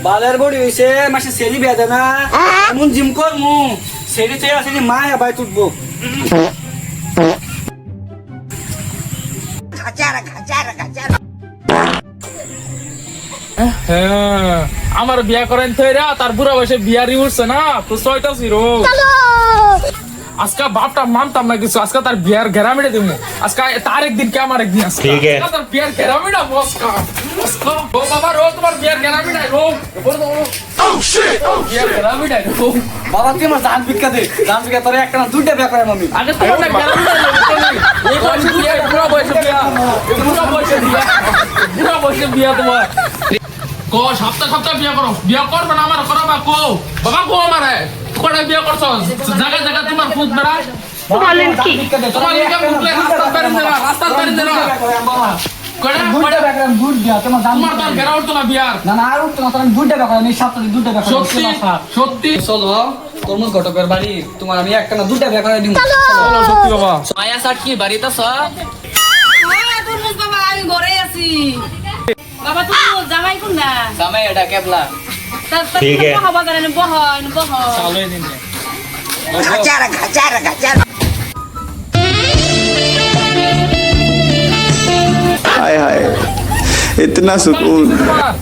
বালের বড়ি হইছে মাসে সেরি বেদে না এমন জিম কর মু সেরি থেকে আসে মা ভাই তুটবো হ্যাঁ আমার বিয়া করেন থইরা তার বুড়া বয়সে বিয়ারি উঠছে না তো ছয়টা জিরো আজকে বাপটা মানতাম না কিছু আজকে তার বিয়ার ঘেরা মিটে দিব আজকে তার একদিন কে আমার একদিন আজকে তার বিয়ার ঘেরা মিটা মস্কা মস্কা ও বাবা রো তোমার বিয়ার ঘেরা মিটাই রো বিয়ার ঘেরা মিটাই রো বাবা তুই আমার জান ভিক্ষা দে জান ভিক্ষা তোর একটা না দুইটা বিয়া করে মামি আগে তোমার না ঘেরা মিটাই এই বয়সে বিয়া বুড়া বয়সে বিয়া বুড়া বয়সে বিয়া বুড়া বয়সে বিয়া তোমার কো সপ্তাহ সপ্তাহ বিয়া করবে না আমার করবা কো বাবা কো আমারে কোড়া বিয়া করছো জায়গা জায়গা তোমার ফুট বেড়া বলেন কি তোমার লিগা মুখলে রাস্তা পারি দেনা কোড়া কোড়া ব্যাকরণ গুড দিয়া তোমার জান তোমার তো ঘেরা উঠতো না বিয়ার না না আর উঠতো না তোর দুইটা বিয়া করে আমি সপ্তাহে দুইটা বিয়া করে সত্যি সত্যি চলো তরমুজ ঘটকের বাড়ি তোমার আমি একটা না দুইটা বিয়া করে দিব চলো সত্যি বাবা মায়া সাট কি বাড়িতে আছো তরমুজ বাবা আমি ঘরে আছি বাবা তুমি জামাই কোন না জামাই এটা কেবলা ঠিক আছে বাবা জানেন বহন বহন চলো এই দিন हाय हाय इतना सुकून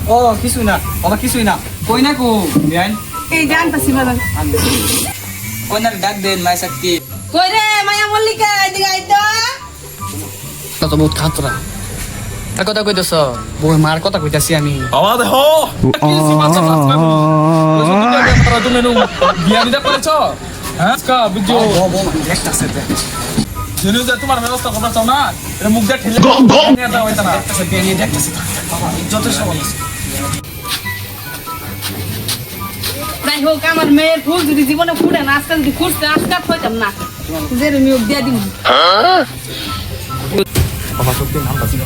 ও কিছু না বাবা কিছুই না কই না কো বিয়ান এই জানতাছি বাবা কই না ডাক দেন মায়া শক্তি কই রে মায়া মল্লিকা এদিকে আই তো তো বহুত খাতরা আর কথা কইতেছ বই মার কথা কইতাছি আমি বাবা দেখো তুমি বিয়া দিতে করেছো হ্যাঁ কা বুঝছো দেখতাছে জেনে যে তোমার ব্যবস্থা করতে চাও না এটা মুখ দিয়ে ঠেলে নিয়ে দাও এটা না বিয়া নিয়ে দেখতাছে যত সবল আছে নাই হোক আমার মেয়ের ফুল যদি জীবনে ফুটে না আজকাল যদি ফুটছে আজকাল হইতাম না যে মিউক দিয়া দিব বাবা সত্যি নামটা ছিল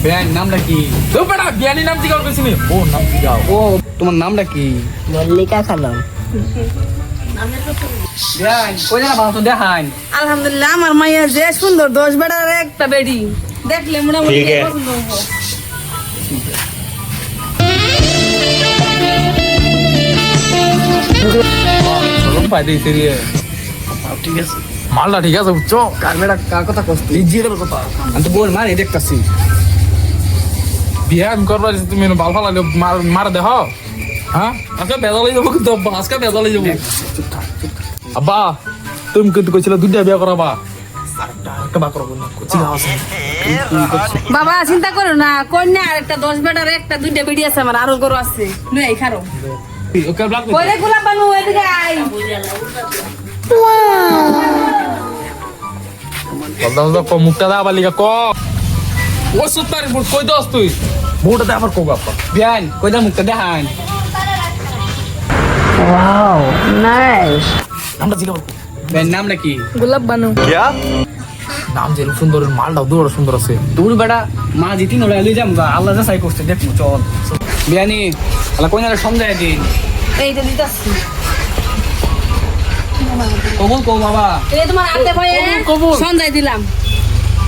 বিয়ান নামটা কি তো বেটা বিয়ানি নাম জিগাও কইছিনি ও নাম জিগাও ও তোমার নামটা কি মল্লিকা খানম বিয়ান কই না ভালো তো দেখান আলহামদুলিল্লাহ আমার মাইয়া যে সুন্দর 10 বেটার একটা বেডি দেখলে মোটামুটি পছন্দ হবো চলুন পাই দিই তেরিয়ে ঠিক আছে মালটা ঠিক আছে বুঝছো কার বেটা কার কথা কষ্ট এই জিরের কথা আমি তো বল মারে দেখতাছি বিয়া আমি করবার তুমি বাল ফালালে মার দেহ হ্যাঁ আজকে বেজালাই যাবো কিন্তু আব্বা আজকে বেজালাই যাবো আব্বা তুমি কিন্তু কইছিল দুইটা বিয়া করাবা আরেকটা বা করবো না কোচিং আছে বাবা চিন্তা করো না কন্যা আর একটা 10 বেটার একটা দুইটা বেডি আছে আমার আরো গরু আছে লই আই খারো ওকে ব্লক কইরে গোলাপ বানু এদিকে আই বলদা মুখটা দা বালিকা ক ও সুতারি বুট কই দস তুই বুটটা দে আবার কোগা আপা বিয়ান কই না মুখটা দেখান ওয়াও নাইস নামটা ছিল বিয়ান নামটা কি গোলাপ বানু क्या নাম যে সুন্দর মালটা দুটো সুন্দর আছে দূর বেটা মা জিতি নড়াই লই যাম আল্লাহ যা সাই করতে দেখমু চল বিয়ানি আল্লাহ কই না সমঝায় দিন এইটা দিতাছি কবুল কও বাবা এই তোমার হাতে ভয়ে কবুল। সঞ্জয় দিলাম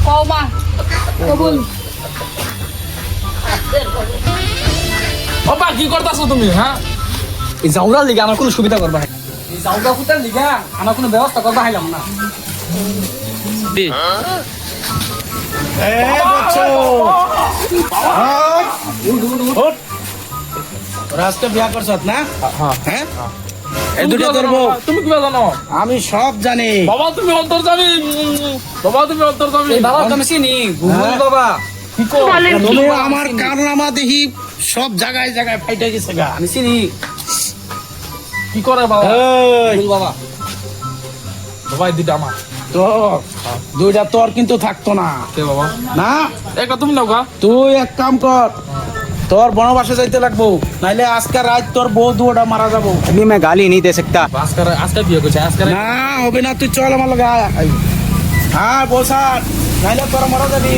কও মা কবুল বাবা কি করতাছো তুমি হ্যাঁ এই জাউরার লিগা আমার কোনো সুবিধা করবা না এই জাউরা ফুটার লিগা আমার কোনো ব্যবস্থা করবা হাইলাম না রাস্তা বিয়া করছত না হ্যাঁ এই তুমি দুটো কি করবো জানো? তুমি কি জানো আমি সব জানি বাবা তুমি অন্তর যাবি বাবা তুমি অন্তর যাবি এই বাবা তুমি চিনি গুগল বাবা কি কো তুমি আমার কারনামা দেখি সব জায়গায় জায়গায় ফাইটে গেছে গা আমি চিনি কি করে বাবা এই, গুগল বাবা বাবা এই দুইটা আমার তো দুইটা তোর কিন্তু থাকতো না কে বাবা না একটা তুমি নাও গা তুই এক কাম কর তোর বনবাসে যাইতে লাগবো নাইলে আজকে রাত তোর বউ দুটা মারা যাবো अभी मैं गाली नहीं दे सकता আজকে আজকে বিয়ে করছে আজকে না হবে না তুই চল আমার লগে আয়। হ্যাঁ বসার নাইলে তোর মারা যাবি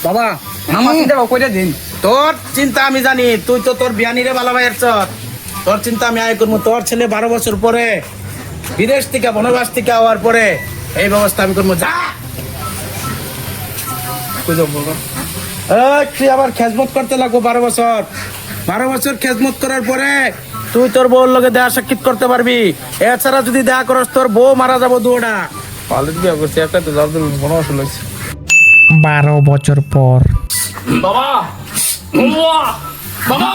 বাবা আমার চিন্তা কইরা দিন তোর চিন্তা আমি জানি তুই তো তোর বিয়ানিরে ভালো ভাইয়ের তোর চিন্তা আমি আয় করবো তোর ছেলে 12 বছর পরে বিদেশ থেকে বনবাস থেকে হওয়ার পরে এই ব্যবস্থা আমি করবো যা কই যাবো বাবা? এই, তুই আবার খেজমত করতে লাগবো 12 বছর 12 বছর খেদমত করার পরে তুই তোর বউর লগে দেয়া সাক্ষাৎ করতে পারবি। এছাড়া যদি দেয়া করস তোর বউ মারা যাবো দুটা। পালিত বিয়া করছি একটা তো যার ধরুন কোনো অসুবিধা হয়েছে 12 বছর পর বাবা বাবা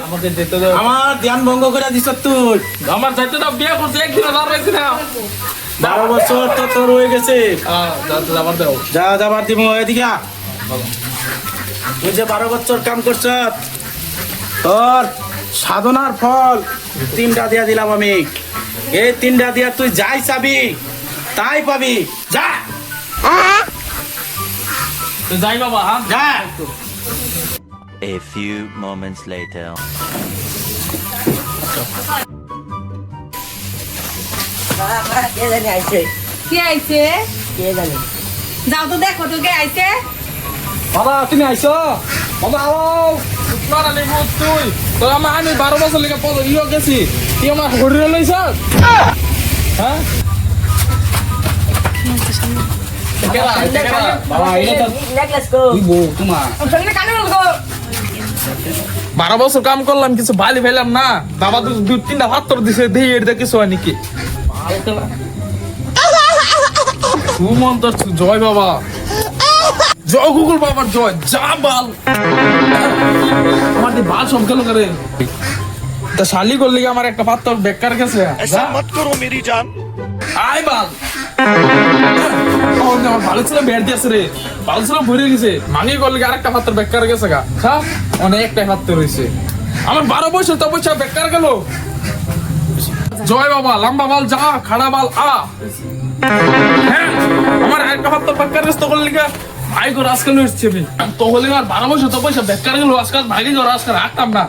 আমাদের যেতে দাও আমার ধ্যান ভঙ্গ করে দিছ তুই। আমার যাইতে দাও বিয়া করছি একদিন আর রাখছি না 12 বছর তো তোর হয়ে গেছে। যাতে যাবার দাও যা যাবার দিব এদিকে আ। তুই যে 12 বছর কাম করছ তোর সাধনার ফল 3টা দিয়া দিলাম আমি। এই 3টা দিয়া তুই যাই চাবি তাই পাবি। যা তো যাই বাবা হ্যাঁ যা। A few moments later. কে জানি আইছে কে আইছে? কে জানি যাও তো দেখো তো কে আইছে। বাবা তুমি আইছো বাবা আও না না নেবো তুই তো আমি 12 বছর লেগে পদ ইয়ে গেছি তুই আমার হরিয়ে লইছ হ্যাঁ বাবা এটা তো নেকলেস কো দিব তোমার সঙ্গে কানে বলবো 12 বছর কাম করলাম কিছু বালি ফেলাম না বাবা তো 2-3টা ভাত তোর দিছে দেই এটা কিছু হয় নাকি সুমন্ত জয় বাবা জয় গুগল বাবার জয় যা বাল আমার বাল সব গেল করে তা শালি করলি আমার একটা পাত্র বেকার গেছে ऐसा मत करो मेरी जान। আয় বাল আমার ভালো ছিল বের দিয়েছে রে ভালো ছিল ভরে গেছে মানি করলি আরেকটা পাত্র বেকার গেছে গা হ্যাঁ অনেকটাই পাত্র রয়েছে আমার 12 বছর তো পয়সা বেকার গেল জয় বাবা লম্বা বাল যা খাড়া বাল আ হ্যাঁ আমার একটা পাত্র বেকার গেছে তো করলি ভাই করে আজকাল এসছে আমি তো হলে আর 12 বছর তো পয়সা বেকার গেল আজকাল ভাগে আজকাল রাখতাম না